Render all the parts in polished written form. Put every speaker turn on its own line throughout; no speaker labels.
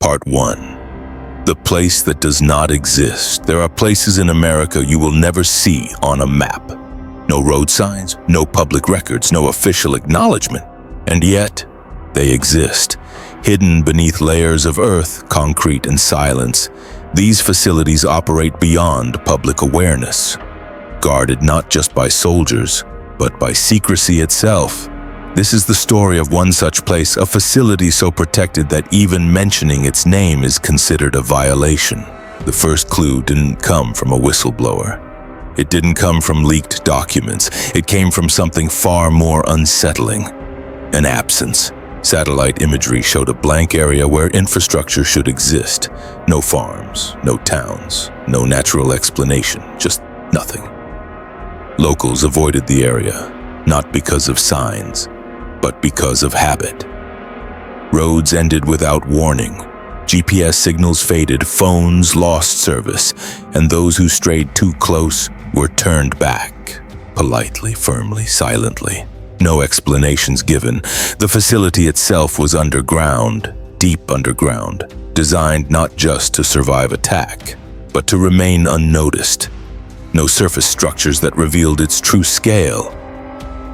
Part 1. The place that does not exist. There are places in America you will never see on a map. No road signs, no public records, no official acknowledgement. And yet, they exist. Hidden beneath layers of earth, concrete, and silence, these facilities operate beyond public awareness. Guarded not just by soldiers, but by secrecy itself. This is the story of one such place, a facility so protected that even mentioning its name is considered a violation. The first clue didn't come from a whistleblower. It didn't come from leaked documents. It came from something far more unsettling. An absence. Satellite imagery showed a blank area where infrastructure should exist. No farms, no towns, no natural explanation, just nothing. Locals avoided the area, not because of signs, but because of habit. Roads ended without warning. GPS signals faded, phones lost service, and those who strayed too close were turned back, politely, firmly, silently. No explanations given. The facility itself was underground, deep underground, designed not just to survive attack, but to remain unnoticed. No surface structures that revealed its true scale.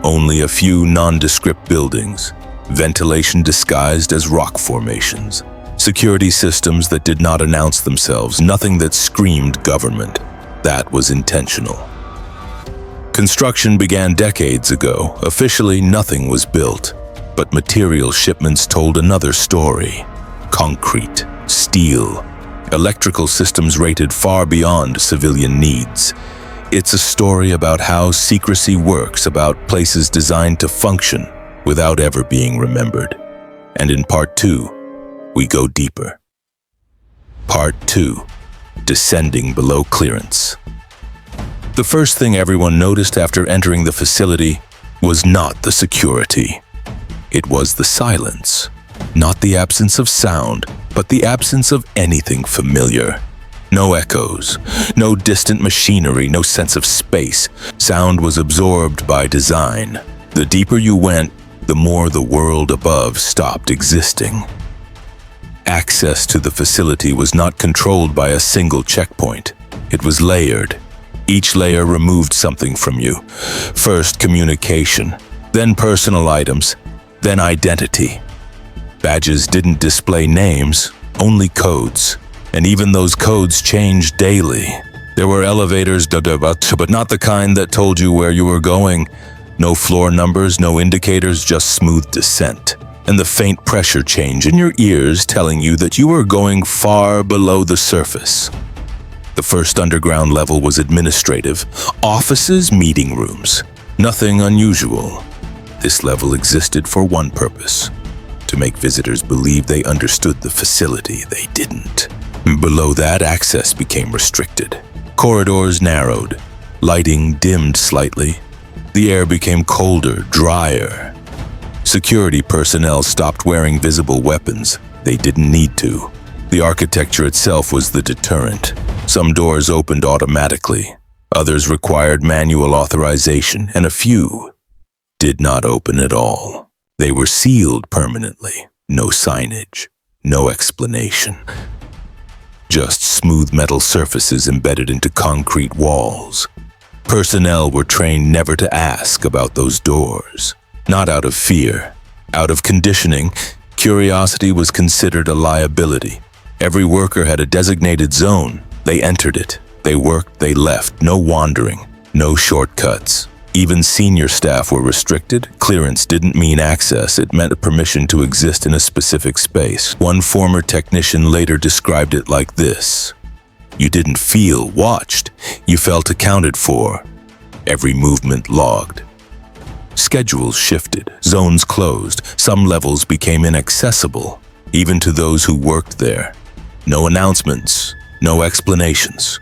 Only a few nondescript buildings, ventilation disguised as rock formations, security systems that did not announce themselves, nothing that screamed government. That was intentional. Construction began decades ago. Officially, nothing was built, but material shipments told another story. Concrete, steel, electrical systems rated far beyond civilian needs. It's a story about how secrecy works, about places designed to function without ever being remembered. And in Part 2, we go deeper. Part 2. Descending below clearance. The first thing everyone noticed after entering the facility was not the security. It was the silence. Not the absence of sound, but the absence of anything familiar. No echoes, no distant machinery, no sense of space. Sound was absorbed by design. The deeper you went, the more the world above stopped existing. Access to the facility was not controlled by a single checkpoint. It was layered. Each layer removed something from you. First communication, then personal items, then identity. Badges didn't display names, only codes. And even those codes changed daily. There were elevators, but not the kind that told you where you were going. No floor numbers, no indicators, just smooth descent. And the faint pressure change in your ears telling you that you were going far below the surface. The first underground level was administrative. Offices, meeting rooms. Nothing unusual. This level existed for one purpose: to make visitors believe they understood the facility. They didn't. Below that, access became restricted. Corridors narrowed. Lighting dimmed slightly. The air became colder, drier. Security personnel stopped wearing visible weapons. They didn't need to. The architecture itself was the deterrent. Some doors opened automatically. Others required manual authorization, and a few did not open at all. They were sealed permanently. No signage, no explanation. Just smooth metal surfaces embedded into concrete walls. Personnel were trained never to ask about those doors. Not out of fear. Out of conditioning, curiosity was considered a liability. Every worker had a designated zone. They entered it. They worked, they left. No wandering, no shortcuts. Even senior staff were restricted. Clearance didn't mean access. It meant permission to exist in a specific space. One former technician later described it like this: you didn't feel watched. You felt accounted for. Every movement logged. Schedules shifted. Zones closed. Some levels became inaccessible, even to those who worked there. No announcements. No explanations.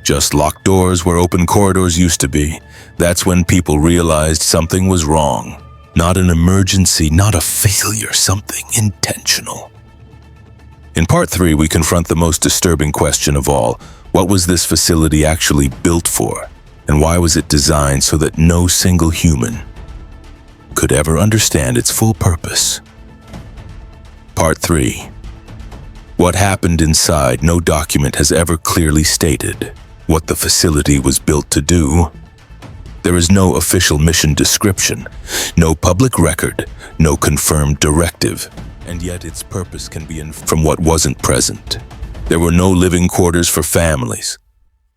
Just locked doors where open corridors used to be. That's when people realized something was wrong. Not an emergency, not a failure, something intentional. In Part 3, we confront the most disturbing question of all. What was this facility actually built for? And why was it designed so that no single human could ever understand its full purpose? Part 3. What happened inside, no document has ever clearly stated. What the facility was built to do, there is no official mission description, no public record, no confirmed directive, and yet its purpose can be inferred from what wasn't present. There were no living quarters for families,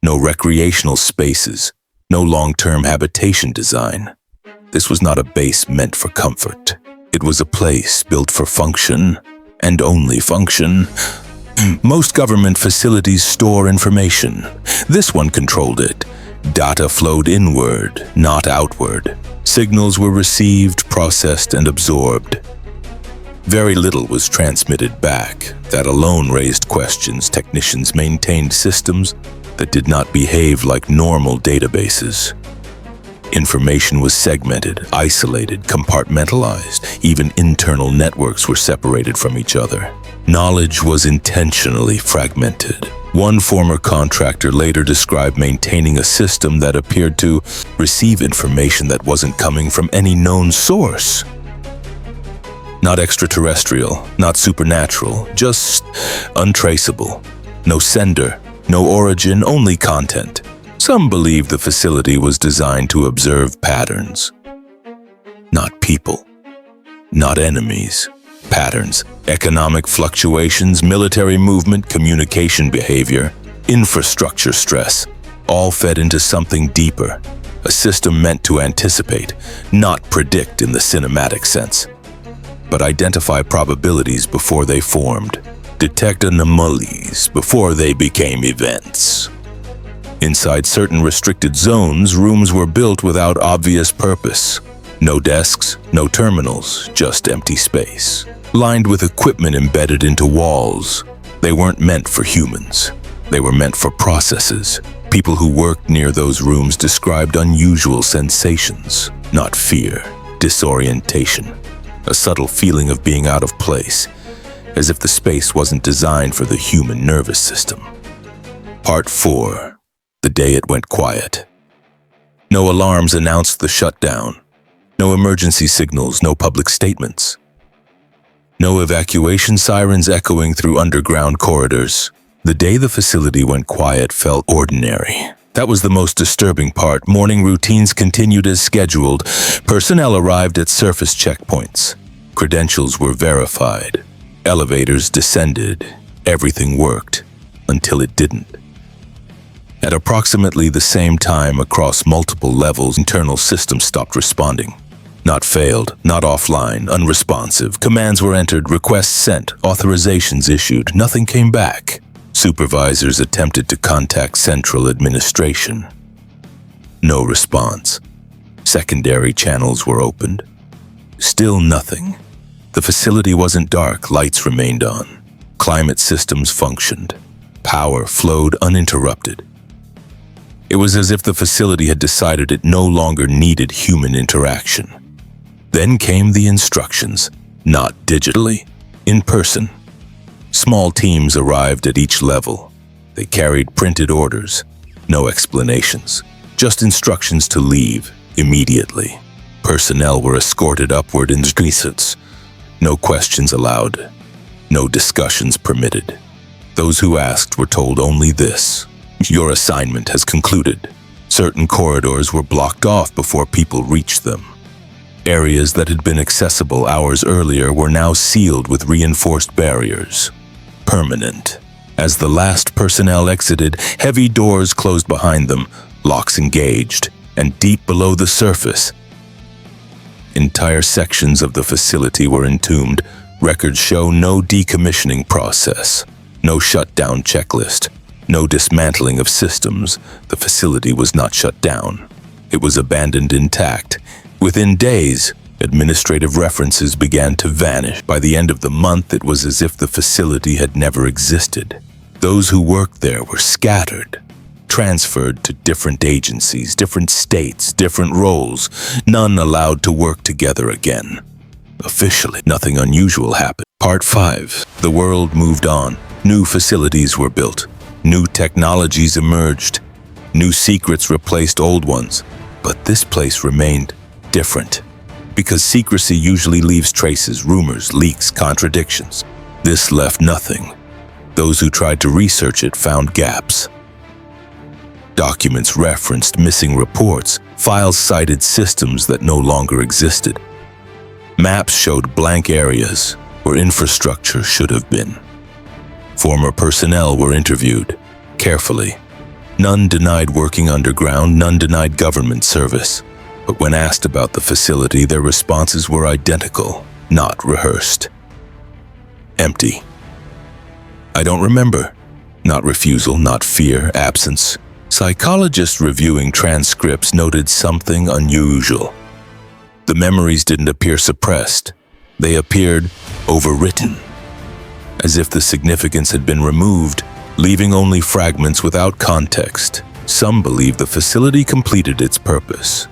no recreational spaces, no long-term habitation design. This was not a base meant for comfort. It was a place built for function, and only function. Most government facilities store information. This one controlled it. Data flowed inward, not outward. Signals were received, processed, and absorbed. Very little was transmitted back. That alone raised questions. Technicians maintained systems that did not behave like normal databases. Information was segmented, isolated, compartmentalized. Even internal networks were separated from each other. Knowledge was intentionally fragmented. One former contractor later described maintaining a system that appeared to receive information that wasn't coming from any known source. Not extraterrestrial, not supernatural, just untraceable. No sender, no origin, only content. Some believe the facility was designed to observe patterns. Not people, not enemies. Patterns, economic fluctuations, military movement, communication behavior, infrastructure stress, all fed into something deeper. A system meant to anticipate, not predict in the cinematic sense, but identify probabilities before they formed, detect anomalies before they became events. Inside certain restricted zones, rooms were built without obvious purpose. No desks, no terminals, just empty space, lined with equipment embedded into walls. They weren't meant for humans. They were meant for processes. People who worked near those rooms described unusual sensations, not fear, disorientation, a subtle feeling of being out of place, as if the space wasn't designed for the human nervous system. Part 4. The day it went quiet. No alarms announced the shutdown. No emergency signals, no public statements. No evacuation sirens echoing through underground corridors. The day the facility went quiet felt ordinary. That was the most disturbing part. Morning routines continued as scheduled. Personnel arrived at surface checkpoints. Credentials were verified. Elevators descended. Everything worked until it didn't. At approximately the same time across multiple levels, internal systems stopped responding. Not failed, not offline, unresponsive. Commands were entered, requests sent, authorizations issued. Nothing came back. Supervisors attempted to contact central administration. No response. Secondary channels were opened. Still nothing. The facility wasn't dark, lights remained on. Climate systems functioned. Power flowed uninterrupted. It was as if the facility had decided it no longer needed human interaction. Then came the instructions, not digitally, in person. Small teams arrived at each level. They carried printed orders, no explanations, just instructions to leave immediately. Personnel were escorted upward in suites. No questions allowed, no discussions permitted. Those who asked were told only this: your assignment has concluded. Certain corridors were blocked off before people reached them. Areas that had been accessible hours earlier were now sealed with reinforced barriers. Permanent. As the last personnel exited, heavy doors closed behind them, locks engaged, and deep below the surface, entire sections of the facility were entombed. Records show no decommissioning process, no shutdown checklist, no dismantling of systems. The facility was not shut down. It was abandoned intact. Within days, administrative references began to vanish. By the end of the month, it was as if the facility had never existed. Those who worked there were scattered, transferred to different agencies, different states, different roles, none allowed to work together again. Officially, nothing unusual happened. Part 5. The world moved on. New facilities were built. New technologies emerged. New secrets replaced old ones. But this place remained different, because secrecy usually leaves traces, rumors, leaks, contradictions. This left nothing. Those who tried to research it found gaps. Documents referenced missing reports, files cited systems that no longer existed. Maps showed blank areas where infrastructure should have been. Former personnel were interviewed carefully. None denied working underground, none denied government service. But when asked about the facility, their responses were identical, not rehearsed. Empty. I don't remember. Not refusal, not fear, absence. Psychologists reviewing transcripts noted something unusual. The memories didn't appear suppressed. They appeared overwritten, as if the significance had been removed, leaving only fragments without context. Some believe the facility completed its purpose,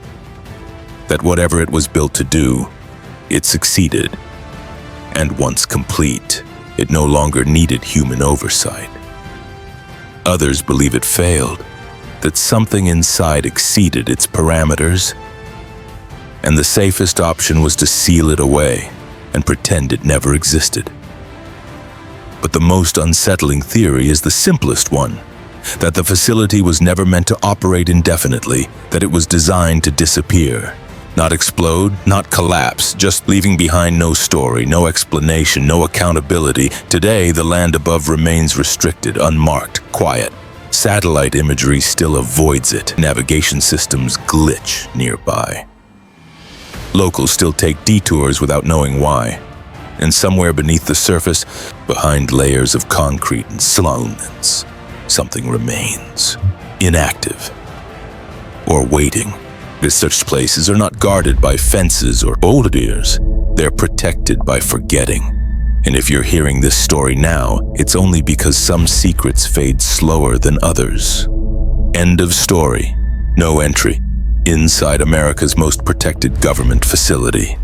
that whatever it was built to do, it succeeded. And once complete, it no longer needed human oversight. Others believe it failed, that something inside exceeded its parameters, and the safest option was to seal it away and pretend it never existed. But the most unsettling theory is the simplest one, that the facility was never meant to operate indefinitely, that it was designed to disappear. Not explode, not collapse, just leaving behind no story, no explanation, no accountability. Today, the land above remains restricted, unmarked, quiet. Satellite imagery still avoids it. Navigation systems glitch nearby. Locals still take detours without knowing why. And somewhere beneath the surface, behind layers of concrete and slowness, something remains, inactive, or waiting. Such places are not guarded by fences or boulders. They're protected by forgetting. And if you're hearing this story now, it's only because some secrets fade slower than others. End of story. No entry. Inside America's most protected government facility.